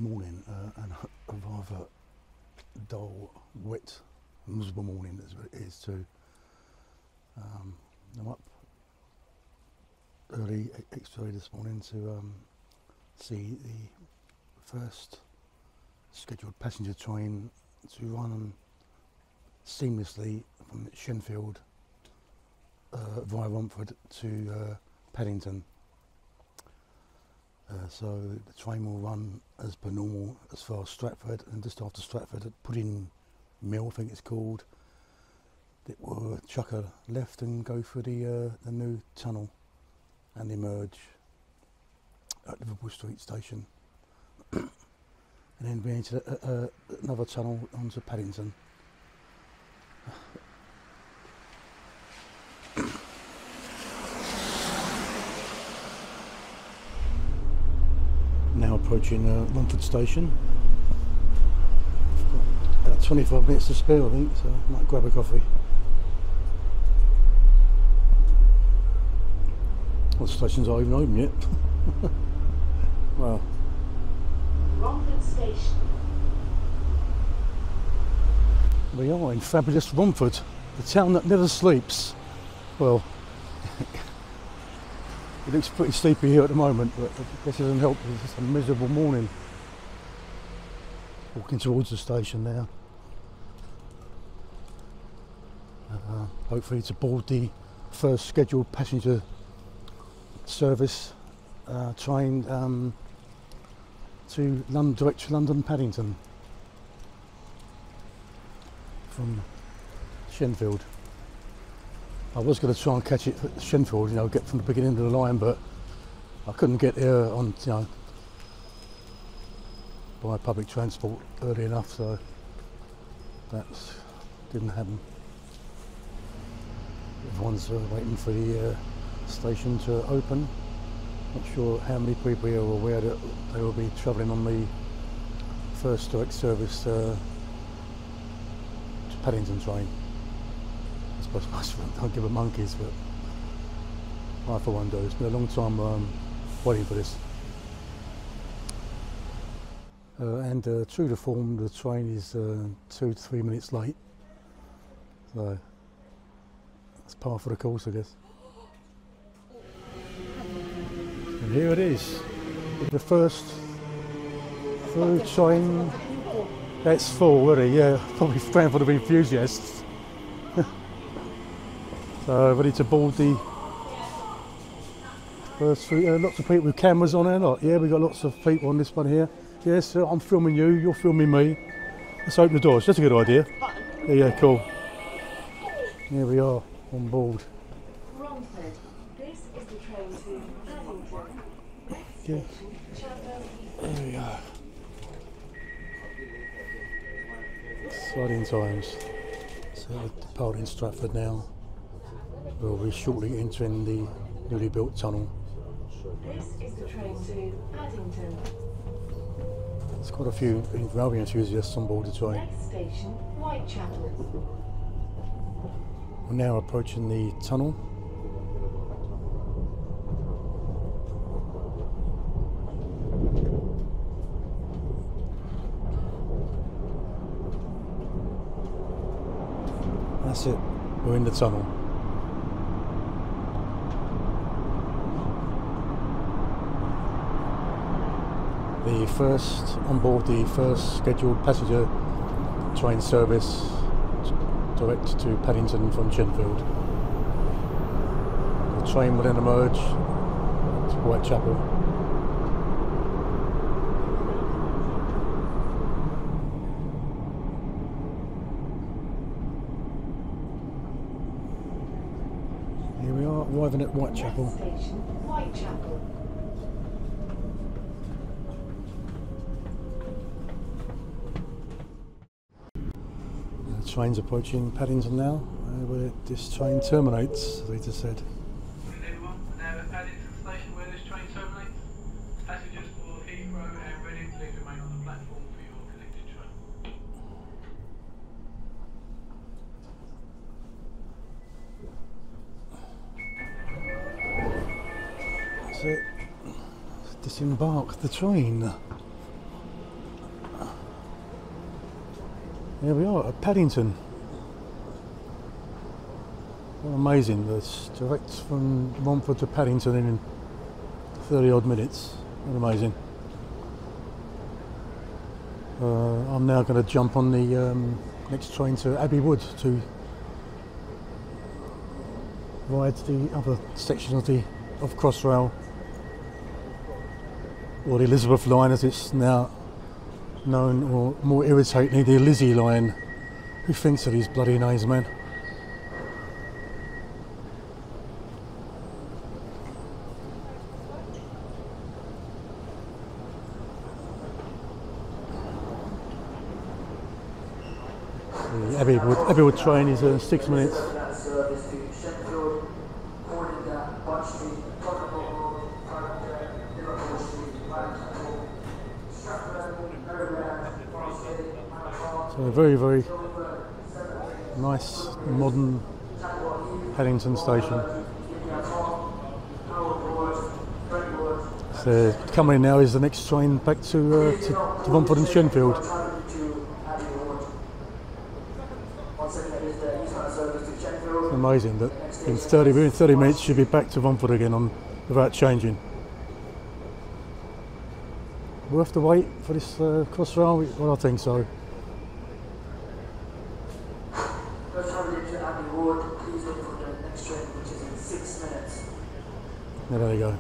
Good morning, and a rather dull, wet, miserable morning as it is too. I'm up early, extra early this morning to see the first scheduled passenger train to run seamlessly from Shenfield via Romford to Paddington. So the train will run as per normal as far as Stratford, and just after Stratford at Pudding Mill, I think it's called, it will chuck a left and go through the new tunnel and emerge at Liverpool Street Station and then be into another tunnel onto Paddington. Now approaching Romford Station. Got about 25 minutes to spare, I think, so I might grab a coffee. Well, the stations aren't even open yet. Well. Romford Station. We are in fabulous Romford, the town that never sleeps. Well, it looks pretty sleepy here at the moment, but I guess it doesn't help. It's just a miserable morning. Walking towards the station now. Hopefully to board the first scheduled passenger service train direct to London Paddington from Shenfield. I was going to try and catch it at Shenfield, get from the beginning of the line, but I couldn't get there on, by public transport early enough, so that didn't happen. Everyone's waiting for the station to open. Not sure how many people here are aware that they will be travelling on the first direct service to Paddington train. I suppose most of them don't give a monkeys, but I for one do. It's been a long time waiting for this. And true to form, the train is 2 to 3 minutes late. So that's par for the course, I guess. And here it is, the first through train. That's full already, yeah, probably praying for the enthusiasts. So ready to board the first through. Lots of people with cameras on there, yeah, we've got lots of people on this one here. Yes, I'm filming you, you're filming me. Let's open the doors, that's a good idea. Yeah, cool. Here we are, on board. Romford. This is the train to Paddington. Yeah. There we are. Exciting times. So we're departing Stratford now. We'll be shortly entering the newly built tunnel. This is the train to Paddington. There's quite a few railway enthusiasts on board the train. Next station, Whitechapel. We're now approaching the tunnel. That's it, we're in the tunnel. The first, on board the first scheduled passenger train service direct to Paddington from Shenfield. The train will then emerge to Whitechapel. Here we are, arriving at Whitechapel. Next station, Whitechapel. The train's approaching Paddington now, where this train terminates, as they just said. Good everyone, we're now at Paddington station where this train terminates. Passengers for Heathrow and Reading, please remain on the platform for your connected train. That's it. Disembark the train. Here we are at Paddington. Amazing, it's direct from Romford to Paddington in 30 odd minutes. Amazing. I'm now going to jump on the next train to Abbey Wood to ride the other section of Crossrail, or the Elizabeth line as it's now known, or more irritatingly the Lizzie line. Who thinks of these bloody names, man? The Abbey Wood train is 6 minutes. Service to Shenfield, boarding that Bunch Street, Liverpool, Liverpool Street, Paddington, Stratford, So a very, very nice modern Paddington station. So coming in now is the next train back to Romford and Shenfield. Amazing that in 30 minutes you'll be back to Romford again without changing. We'll have to wait for this Crossrail? Well, I think so. Yeah, there you go.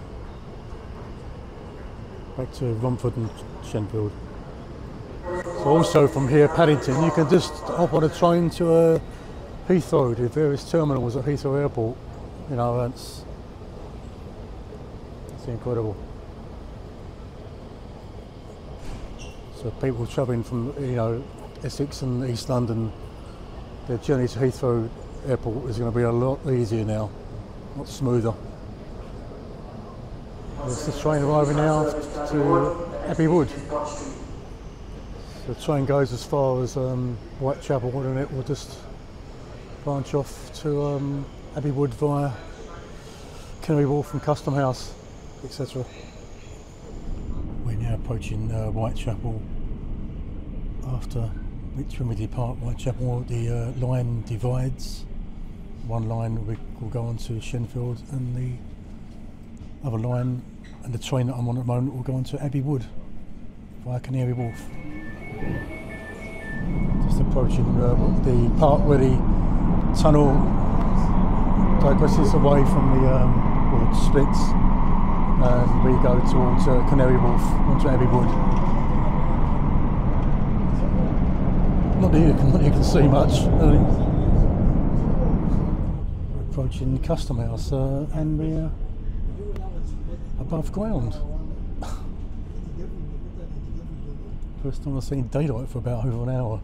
Back to Romford and Shenfield. So also from here, Paddington, you can just hop on a train to Heathrow, the various terminals at Heathrow Airport. You know, it's incredible. So people travelling from, you know, Essex and East London, their journey to Heathrow Airport is going to be a lot easier now, a lot smoother. There's the train arriving now to Abbey Wood. The train goes as far as Whitechapel, and it will just branch off to Abbey Wood via Canary Wharf and Custom House, etc. We're now approaching Whitechapel. After when we depart Whitechapel, the line divides. One line will go on to Shenfield, and the other line, and the train that I'm on at the moment, will go on to Abbey Wood via Canary Wharf. Just approaching the part where the tunnel digresses away from the or splits, and we go towards Canary Wharf onto Abbey Wood. Not that you can see much. Really. We're approaching Custom House, and we're above ground. First time I've seen daylight for about over an hour.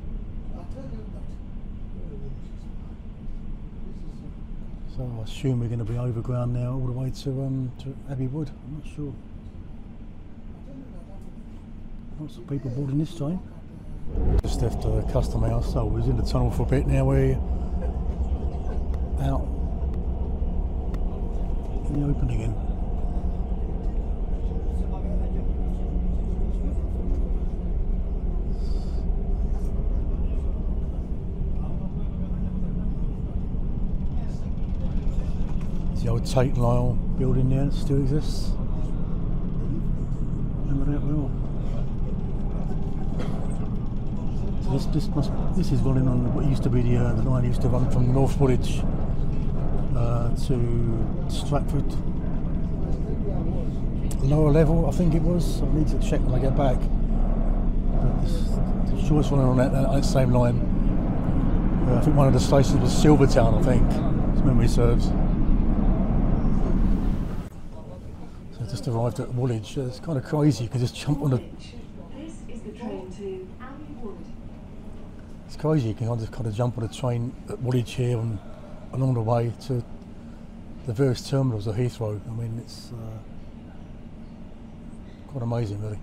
So I assume we're going to be overground now all the way to Abbey Wood. I'm not sure. Lots of people boarding this train. Just left Custom House, so we was in the tunnel for a bit. Now we're out in the open again. The old Tate Lyle building there still exists. Remember that well. So this is running on what used to be the line used to run from North Woolwich to Stratford. Lower level, I think it was. I need to check when I get back. But I'm sure it's running on that same line. I think one of the stations was Silvertown, I think, as memory serves. Just arrived at Woolwich. It's kind of crazy. You can just jump on the. This is the train to Abbey Wood. It's crazy. You can just kind of jump on a train at Woolwich here and along the way to the various terminals of Heathrow. I mean, it's quite amazing, really.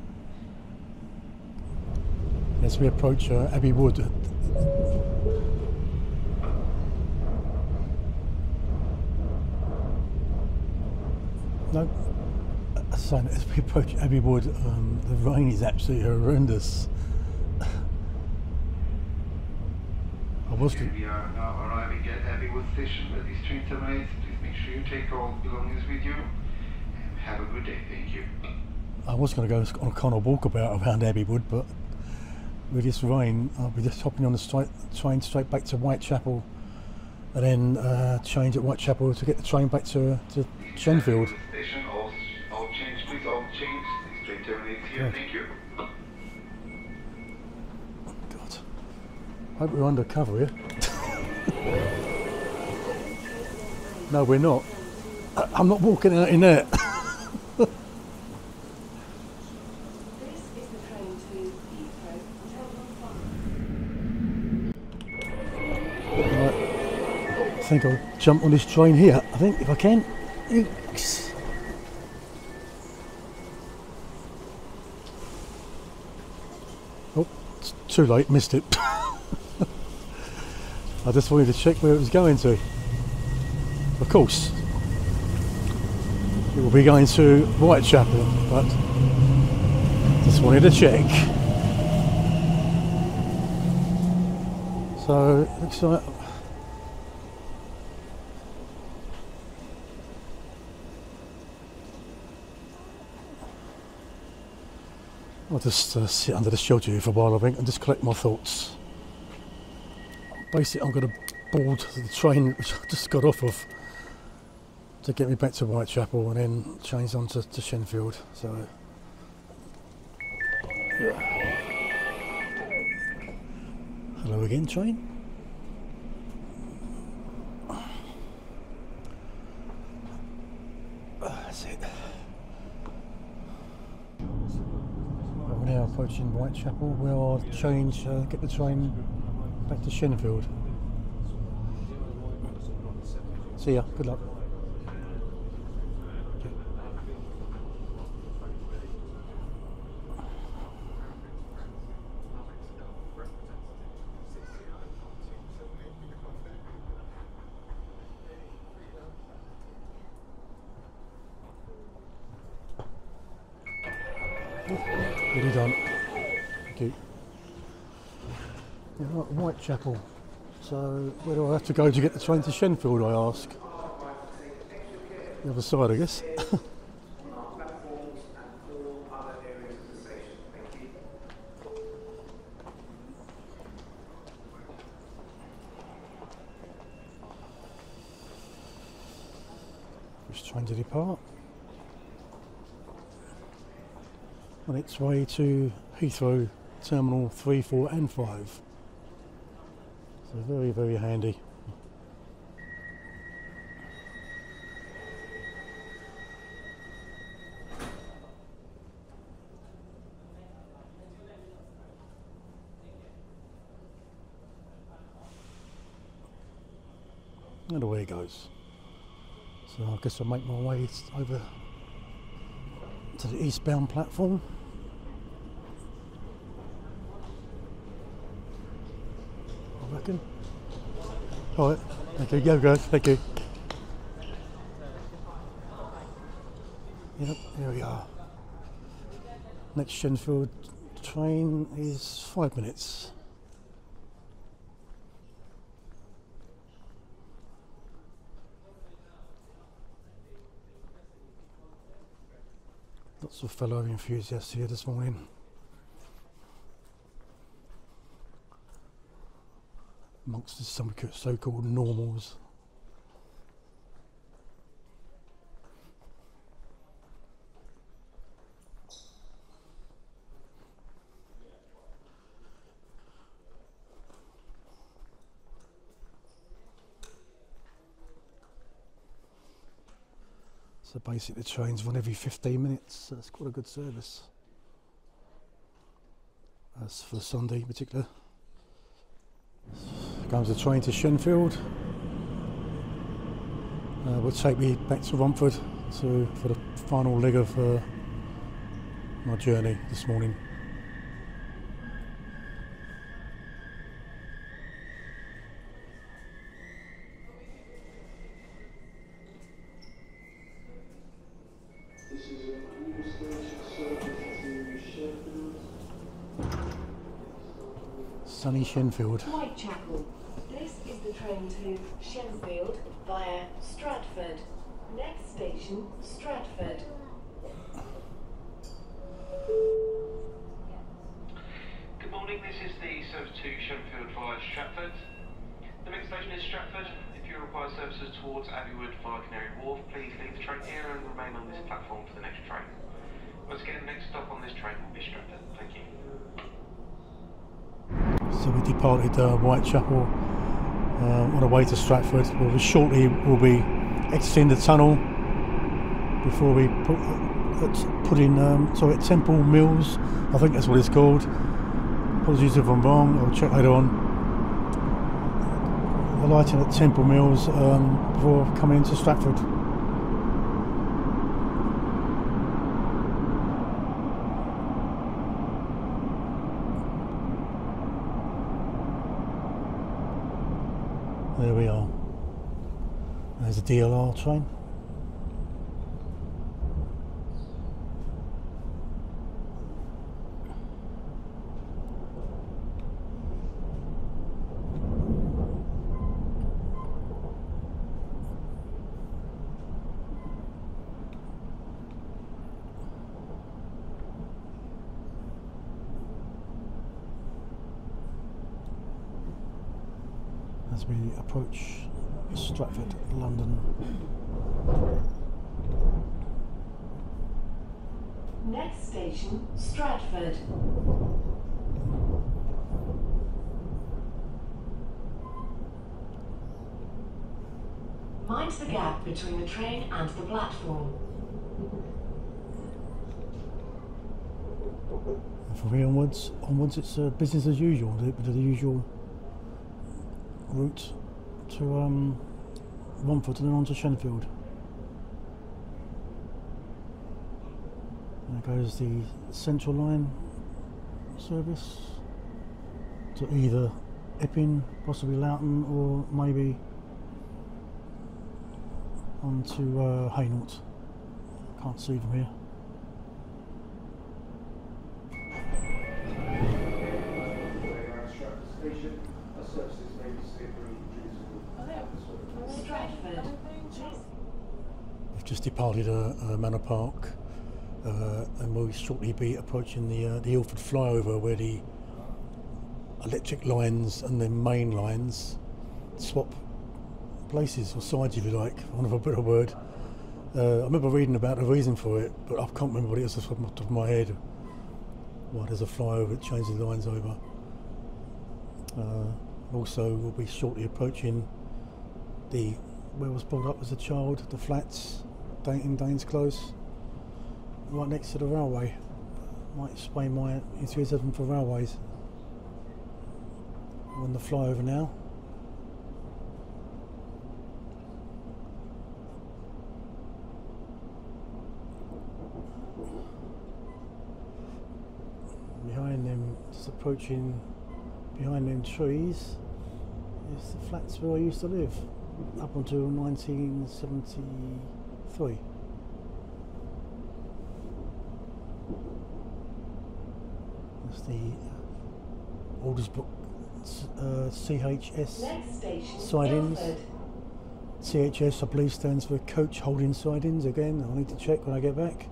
As we approach Abbey Wood. No. So as we approach Abbey Wood, the rain is absolutely horrendous. was Okay, we are now arriving at Abbeywood Station where this train terminates. Please make sure you take all belongings with you. And have a good day. Thank you. I was going to go on a kind of walkabout around Abbeywood, but with this rain, I'll be just hopping on the train straight back to Whitechapel, and then change at Whitechapel to get the train back to Shenfield. Station, all change, please, all change. This train terminates here. Good. Thank you. God, hope we're undercover here. No, we're not. I'm not walking out in there. This is the train to Heathrow, Terminal 5. Right. I think I'll jump on this train here, I think, if I can. Oops. Oh, it's too late, missed it. I just wanted to check where it was going to. Of course, it will be going to Whitechapel, but just wanted to check. So, it looks like I'll just sit under the shelter here for a while, I think, and just collect my thoughts. Basically, I'm going to board the train which I just got off of to get me back to Whitechapel and then change on to Shenfield. So, yeah. Hello again, train. That's it. We're now approaching Whitechapel. We'll change, get the train back to Shenfield. See ya, good luck. Really done. Thank you. Yeah, right, Whitechapel. So where do I have to go to get the train to Shenfield, I ask? The other side, I guess. Which train to depart? On its way to Heathrow Terminal 3, 4 and 5. So very, very handy. And away it goes. So I guess I'll make my way over to the eastbound platform. I reckon. Alright, thank you, go guys, thank you. Yep, here we are. Next Shenfield train is 5 minutes. Lots of fellow enthusiasts here this morning. Amongst some so-called normals. So basically the trains run every 15 minutes, so it's quite a good service. As for Sunday in particular. Comes the train to Shenfield. Will take me back to Romford for the final leg of my journey this morning. This is a new station service to Sheffield. Sunny Shenfield. Whitechapel. train to Shenfield via Stratford. Next station, Stratford. Good morning, this is the service to Shenfield via Stratford. The next station is Stratford. If you require services towards Abbeywood via Canary Wharf, please leave the train here and remain on this platform for the next train. Once again, the next stop on this train will be Stratford. Thank you. So we departed Whitechapel on the way to Stratford. We'll shortly we'll be exiting the tunnel before we put in at Temple Mills, I think that's what it's called. Apologies if I'm wrong, I'll check later on. Alighting at Temple Mills before coming into Stratford. There we are. There's a DLR train. As we approach Stratford, London. Next station, Stratford. Mind the gap between the train and the platform. And from here onwards it's business as usual, the usual route to Romford and then on to Shenfield. There goes the Central Line service to either Epping, possibly Loughton, or maybe on to Hainault. Can't see from here. We've just departed Manor Park and we'll shortly be approaching the Ilford flyover, where the electric lines and the main lines swap places, or sides if you like, for want of a better word. I remember reading about the reason for it, but I can't remember what it is off the top of my head. Why there's a flyover that changes the lines over. Also, we'll be shortly approaching where I was brought up as a child, the flats in Danes Close, right next to the railway. Might explain my enthusiasm for railways. We're on the flyover now. Behind them, just approaching behind them trees, is the flats where I used to live up until 1973. That's the Aldersbrook CHS sidings. CHS, I believe, stands for Coach Holding Sidings. Again, I'll need to check when I get back.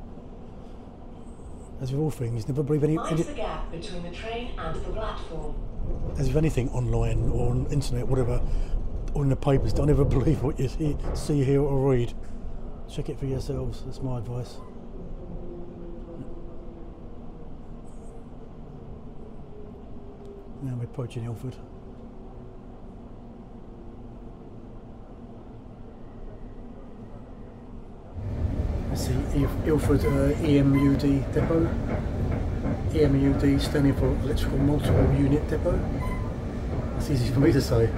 As with all things, never believe any. Mind the gap between the train and the platform. As with anything online or on internet, whatever, or in the papers, don't ever believe what you see, hear, or read. Check it for yourselves. That's my advice. Now we're approaching Ilford. That's the Ilford EMUD depot. EMUD standing for Electrical Multiple Unit Depot. That's easy for me to say.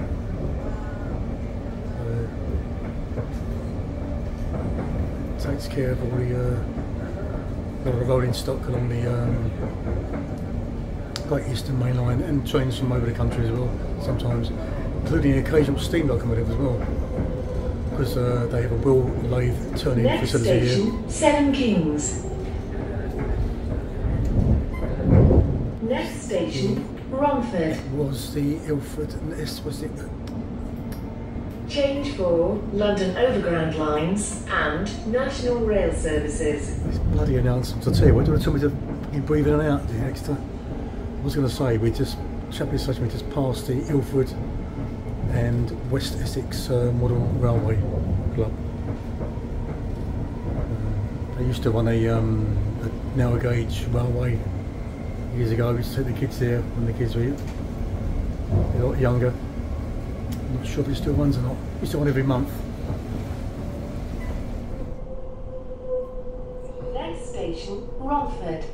Takes care of all the rolling stock along the Great Eastern Main Line, and trains from over the country as well, sometimes, including the occasional steam locomotive as well, because they have a wheel lathe turning facility here. Next station, Seven Kings. Next station, Romford. Was the Ilford, this was the Change for London Overground lines and National Rail services. This bloody announcement, I tell you what, do you want to tell me to fucking breathe in and out, the extra? I was going to say, Chaplin Station, we just passed the Ilford and West Essex Model Railway Club. They used to run a narrow gauge railway years ago. We used to take the kids there when the kids were a lot younger. I'm not sure if it still runs or not. It used to run every month. Next station, Romford.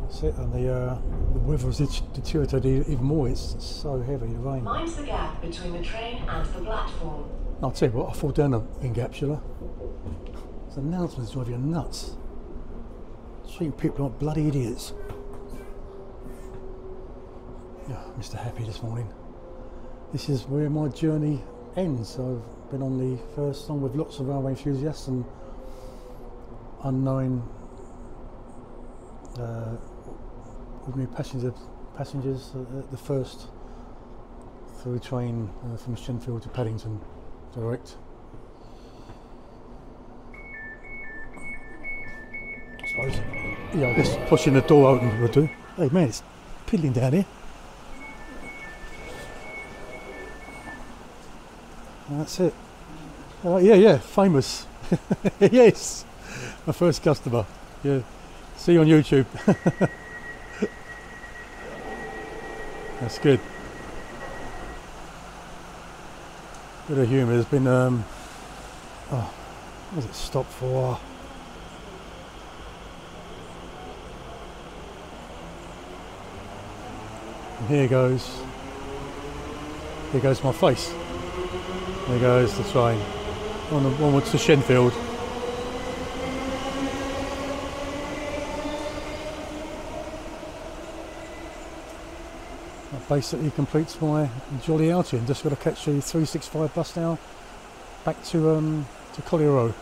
That's it, and the weather has deteriorated even more. It's so heavy, the rain. Mind the gap between the train and the platform. I'll tell you what, I fall down in Gapsula. Those announcements drive you nuts. Treating people like bloody idiots. Yeah, Mr. Happy this morning. This is where my journey ends. I've been on the first one with lots of railway enthusiasts and unknowing ordinary passengers the first through train from Shenfield to Paddington direct. I suppose, yeah, I guess pushing the door open would do. Hey man, it's piddling down here. That's it. Yeah, famous. Yes, my first customer. Yeah, see you on YouTube. That's good. Bit of humour. There's been what was it stopped for? And here goes my face. There goes the train. Onward to Shenfield. That basically completes my jolly outing. Just got to catch the 365 bus now back to Collier Row.